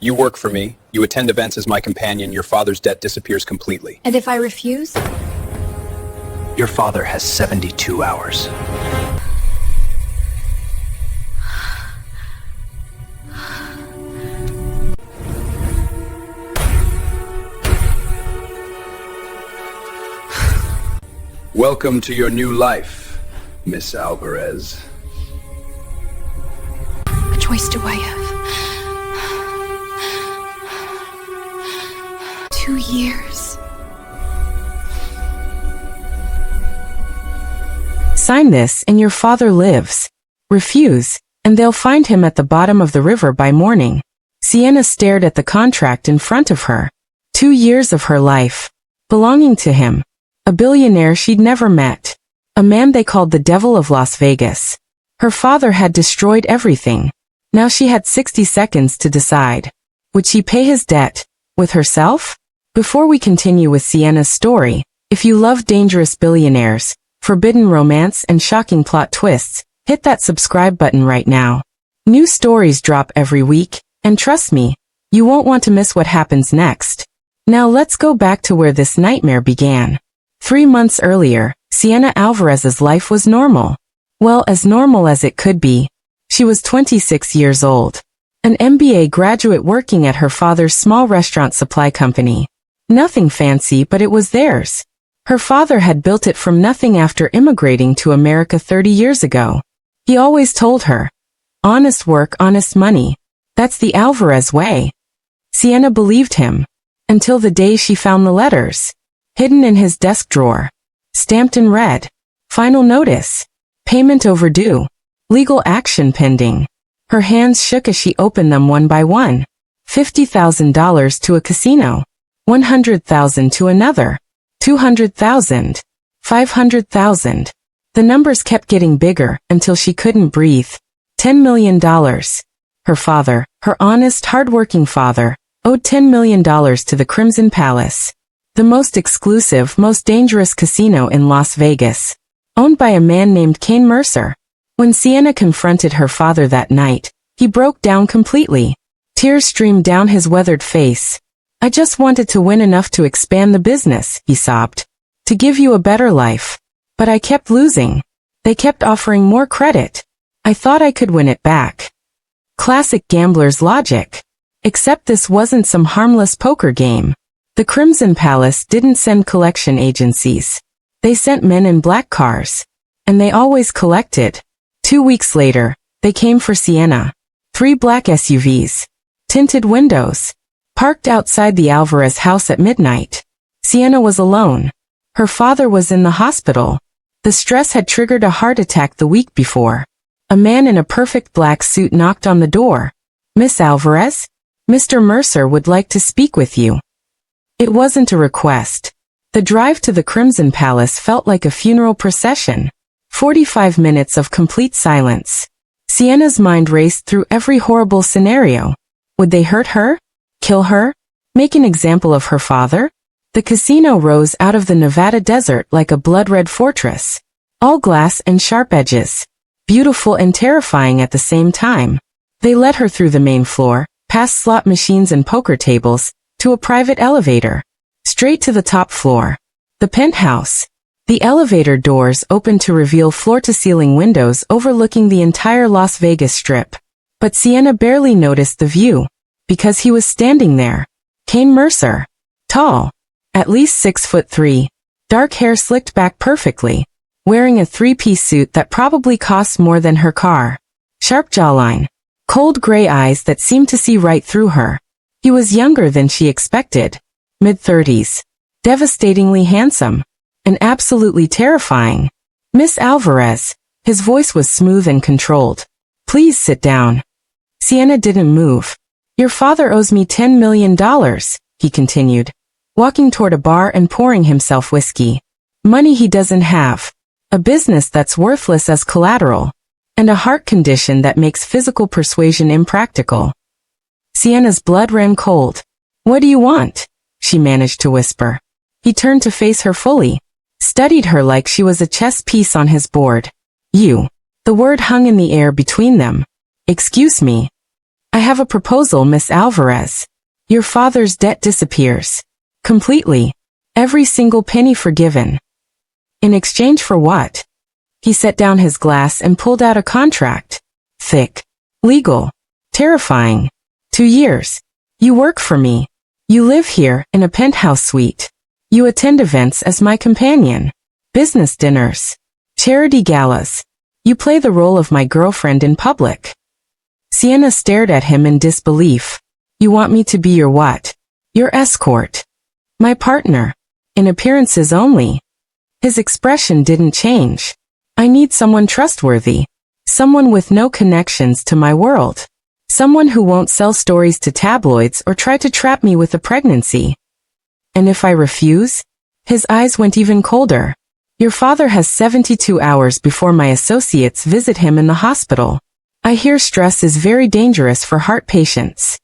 You work for me, you attend events as my companion, your father's debt disappears completely. And if I refuse? Your father has 72 hours. Welcome to your new life, Miss Alvarez. What choice do I have? 2 years. Sign this and your father lives. Refuse, and they'll find him at the bottom of the river by morning. Sienna stared at the contract in front of her. 2 years of her life. Belonging to him. A billionaire she'd never met. A man they called the Devil of Las Vegas. Her father had destroyed everything. Now she had 60 seconds to decide. Would she pay his debt? With herself? Before we continue with Sienna's story, if you love dangerous billionaires, forbidden romance and shocking plot twists, hit that subscribe button right now. New stories drop every week, and trust me, you won't want to miss what happens next. Now let's go back to where this nightmare began. 3 months earlier, Sienna Alvarez's life was normal. Well, as normal as it could be. She was 26 years old. An MBA graduate working at her father's small restaurant supply company. Nothing fancy, but it was theirs. Her father had built it from nothing after immigrating to America 30 years ago. He always told her, honest work, honest money. That's the Alvarez way. Sienna believed him. Until the day she found the letters. Hidden in his desk drawer. Stamped in red. Final notice. Payment overdue. Legal action pending. Her hands shook as she opened them one by one. $50,000 to a casino. $100,000 to another. $200,000. $500,000. The numbers kept getting bigger until she couldn't breathe. $10 million. Her father, her honest, hard-working father, owed $10 million to the Crimson Palace. The most exclusive, most dangerous casino in Las Vegas. Owned by a man named Kane Mercer. When Sienna confronted her father that night, he broke down completely. Tears streamed down his weathered face. I just wanted to win enough to expand the business, he sobbed. To give you a better life. But I kept losing. They kept offering more credit. I thought I could win it back. Classic gambler's logic. Except this wasn't some harmless poker game. The Crimson Palace didn't send collection agencies. They sent men in black cars. And they always collected. 2 weeks later, they came for Sienna. 3 black SUVs. Tinted windows. Parked outside the Alvarez house at midnight. Sienna was alone. Her father was in the hospital. The stress had triggered a heart attack the week before. A man in a perfect black suit knocked on the door. Miss Alvarez? Mr. Mercer would like to speak with you. It wasn't a request. The drive to the Crimson Palace felt like a funeral procession. 45 minutes of complete silence. Sienna's mind raced through every horrible scenario. Would they hurt her? Kill her? Make an example of her father? The casino rose out of the Nevada desert like a blood-red fortress. All glass and sharp edges. Beautiful and terrifying at the same time. They led her through the main floor, past slot machines and poker tables, to a private elevator. Straight to the top floor. The penthouse. The elevator doors opened to reveal floor-to-ceiling windows overlooking the entire Las Vegas Strip. But Sienna barely noticed the view. Because he was standing there. Kane Mercer. Tall. At least 6'3". Dark hair slicked back perfectly. Wearing a 3-piece suit that probably cost more than her car. Sharp jawline. Cold gray eyes that seemed to see right through her. He was younger than she expected. Mid-30s. Devastatingly handsome. And absolutely terrifying. Miss Alvarez. His voice was smooth and controlled. Please sit down. Sienna didn't move. Your father owes me $10 million, he continued, walking toward a bar and pouring himself whiskey. Money he doesn't have. A business that's worthless as collateral. And a heart condition that makes physical persuasion impractical. Sienna's blood ran cold. What do you want? She managed to whisper. He turned to face her fully. Studied her like she was a chess piece on his board. You. The word hung in the air between them. Excuse me. I have a proposal, Miss Alvarez. Your father's debt disappears. Completely. Every single penny forgiven. In exchange for what? He set down his glass and pulled out a contract. Thick. Legal. Terrifying. 2 years. You work for me. You live here, in a penthouse suite. You attend events as my companion. Business dinners. Charity galas. You play the role of my girlfriend in public. Sienna stared at him in disbelief. You want me to be your what? Your escort. My partner. In appearances only. His expression didn't change. I need someone trustworthy. Someone with no connections to my world. Someone who won't sell stories to tabloids or try to trap me with a pregnancy. And if I refuse? His eyes went even colder. Your father has 72 hours before my associates visit him in the hospital. I hear stress is very dangerous for heart patients.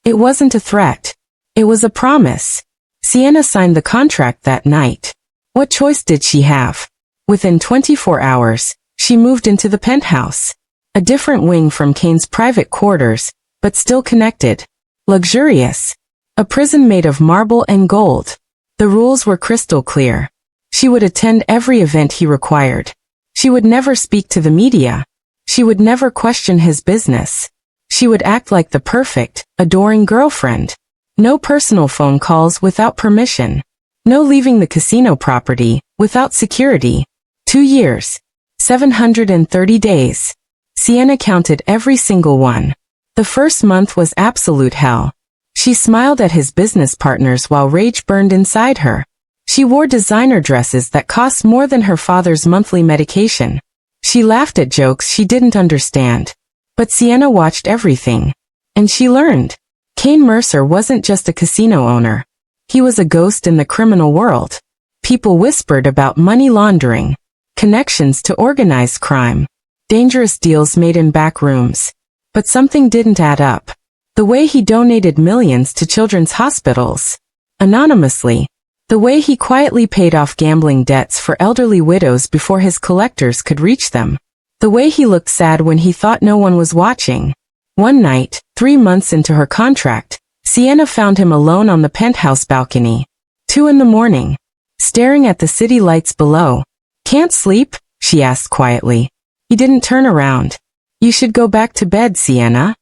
It wasn't a threat. It was a promise. Sienna signed the contract that night. What choice did she have? Within 24 hours, she moved into the penthouse. A different wing from Kane's private quarters, but still connected. Luxurious. A prison made of marble and gold. The rules were crystal clear. She would attend every event he required. She would never speak to the media. She would never question his business. She would act like the perfect, adoring girlfriend. No personal phone calls without permission. No leaving the casino property without security. 2 years. 730 days. Sienna counted every single one. The first month was absolute hell. She smiled at his business partners while rage burned inside her. She wore designer dresses that cost more than her father's monthly medication. She laughed at jokes she didn't understand. But Sienna watched everything. And she learned. Kane Mercer wasn't just a casino owner. He was a ghost in the criminal world. People whispered about money laundering, connections to organized crime, dangerous deals made in back rooms. But something didn't add up. The way he donated millions to children's hospitals, anonymously. The way he quietly paid off gambling debts for elderly widows before his collectors could reach them. The way he looked sad when he thought no one was watching. One night, 3 months into her contract, Sienna found him alone on the penthouse balcony. 2 a.m, staring at the city lights below. Can't sleep? She asked quietly. He didn't turn around. You should go back to bed, Sienna.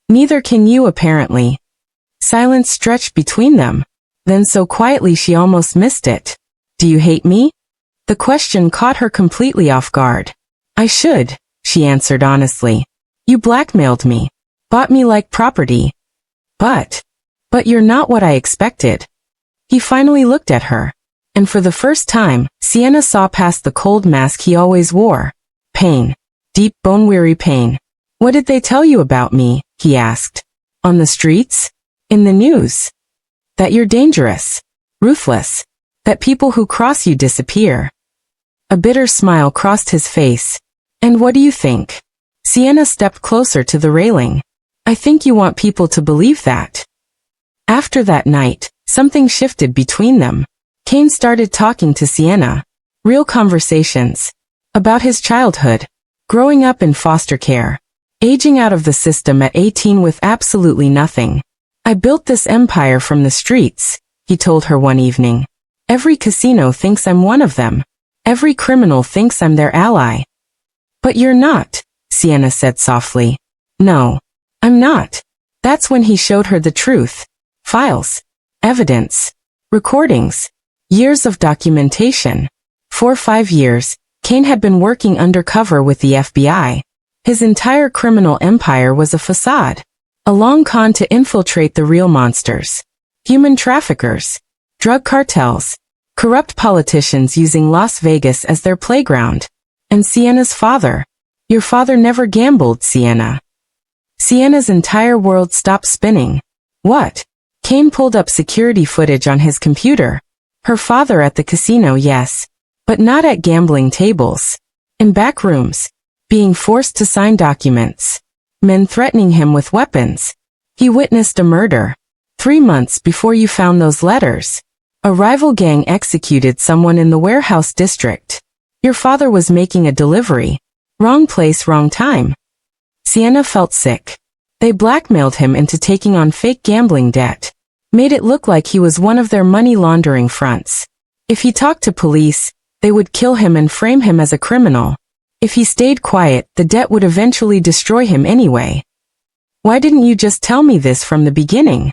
Neither can you, apparently. Silence stretched between them. Then so quietly she almost missed it. Do you hate me? The question caught her completely off guard. I should, she answered honestly. You blackmailed me. Bought me like property. But you're not what I expected. He finally looked at her. And for the first time, Sienna saw past the cold mask he always wore. Pain. Deep, bone-weary pain. What did they tell you about me? He asked. On the streets? In the news? That you're dangerous. Ruthless. That people who cross you disappear. A bitter smile crossed his face. And what do you think? Sienna stepped closer to the railing. I think you want people to believe that. After that night, something shifted between them. Kane started talking to Sienna. Real conversations. About his childhood. Growing up in foster care. Aging out of the system at 18 with absolutely nothing. I built this empire from the streets, he told her one evening. Every casino thinks I'm one of them. Every criminal thinks I'm their ally. But you're not, Sienna said softly. No, I'm not. That's when he showed her the truth. Files. Evidence. Recordings. Years of documentation. For 5 years, Kane had been working undercover with the FBI. His entire criminal empire was a facade. A long con to infiltrate the real monsters. Human traffickers. Drug cartels. Corrupt politicians using Las Vegas as their playground. And Sienna's father. Your father never gambled, Sienna. Sienna's entire world stopped spinning. What? Kane pulled up security footage on his computer. Her father at the casino, yes. But not at gambling tables. In back rooms. Being forced to sign documents. Men threatening him with weapons. He witnessed a murder. 3 months before you found those letters. A rival gang executed someone in the warehouse district. Your father was making a delivery. Wrong place, wrong time. Sienna felt sick. They blackmailed him into taking on fake gambling debt. Made it look like he was one of their money laundering fronts. If he talked to police, they would kill him and frame him as a criminal. If he stayed quiet, the debt would eventually destroy him anyway. Why didn't you just tell me this from the beginning?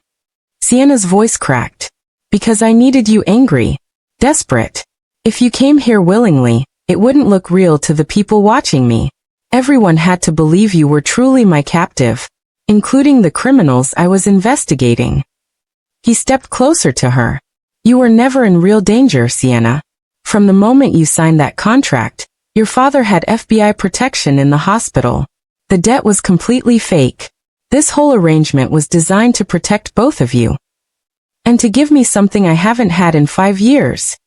Sienna's voice cracked. Because I needed you angry. Desperate. If you came here willingly, it wouldn't look real to the people watching me. Everyone had to believe you were truly my captive, including the criminals I was investigating. He stepped closer to her. You were never in real danger, Sienna. From the moment you signed that contract, your father had FBI protection in the hospital. The debt was completely fake. This whole arrangement was designed to protect both of you. And to give me something I haven't had in 5 years.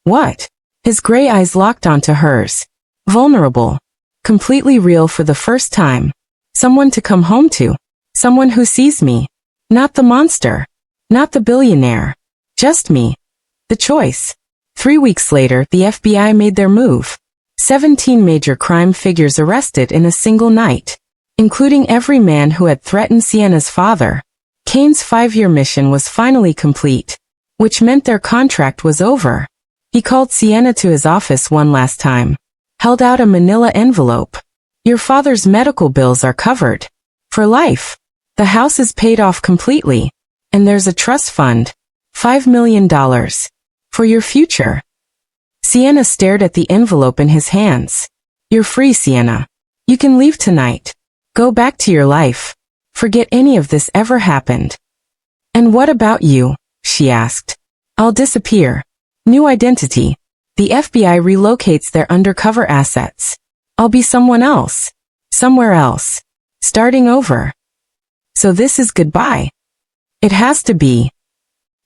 What? His gray eyes locked onto hers. Vulnerable. Completely real for the first time. Someone to come home to. Someone who sees me. Not the monster. Not the billionaire. Just me. The choice. 3 weeks later, the FBI made their move. 17 major crime figures arrested in a single night, including every man who had threatened Sienna's father. Kane's 5-year mission was finally complete, which meant their contract was over. He called Sienna to his office one last time, held out a manila envelope. Your father's medical bills are covered. For life. The house is paid off completely. And there's a trust fund. $5 million. For your future. Sienna stared at the envelope in his hands. You're free, Sienna. You can leave tonight. Go back to your life. Forget any of this ever happened. And what about you? She asked. I'll disappear. New identity. The FBI relocates their undercover assets. I'll be someone else. Somewhere else. Starting over. So this is goodbye. It has to be.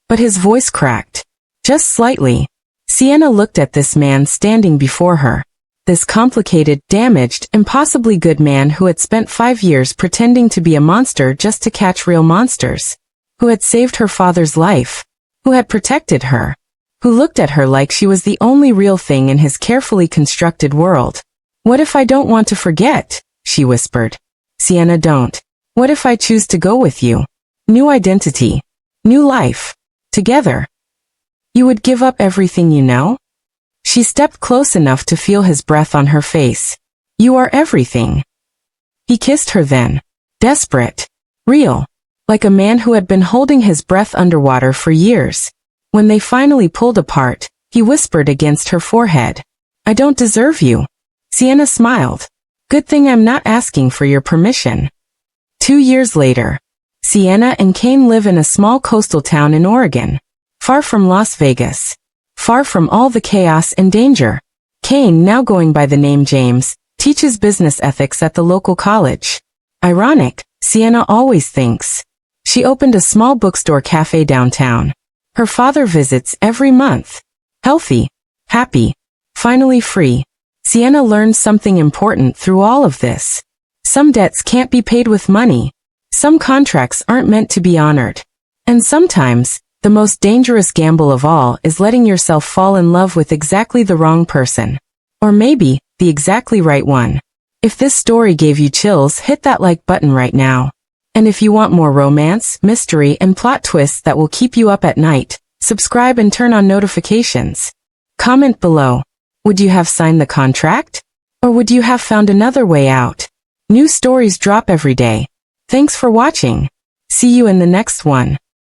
But his voice cracked. Just slightly. Sienna looked at this man standing before her. This complicated, damaged, impossibly good man who had spent 5 years pretending to be a monster just to catch real monsters. Who had saved her father's life. Who had protected her. Who looked at her like she was the only real thing in his carefully constructed world. What if I don't want to forget? She whispered. Sienna, don't. What if I choose to go with you? New identity. New life. Together. You would give up everything you know? She stepped close enough to feel his breath on her face. You are everything. He kissed her then. Desperate. Real. Like a man who had been holding his breath underwater for years. When they finally pulled apart, he whispered against her forehead. I don't deserve you. Sienna smiled. Good thing I'm not asking for your permission. 2 years later. Sienna and Kane live in a small coastal town in Oregon. Far from Las Vegas. Far from all the chaos and danger. Kane, now going by the name James, teaches business ethics at the local college. Ironic, Sienna always thinks. She opened a small bookstore cafe downtown. Her father visits every month. Healthy. Happy. Finally free. Sienna learned something important through all of this. Some debts can't be paid with money. Some contracts aren't meant to be honored. And sometimes, the most dangerous gamble of all is letting yourself fall in love with exactly the wrong person. Or maybe, the exactly right one. If this story gave you chills, hit that like button right now. And if you want more romance, mystery, and plot twists that will keep you up at night, subscribe and turn on notifications. Comment below. Would you have signed the contract? Or would you have found another way out? New stories drop every day. Thanks for watching. See you in the next one.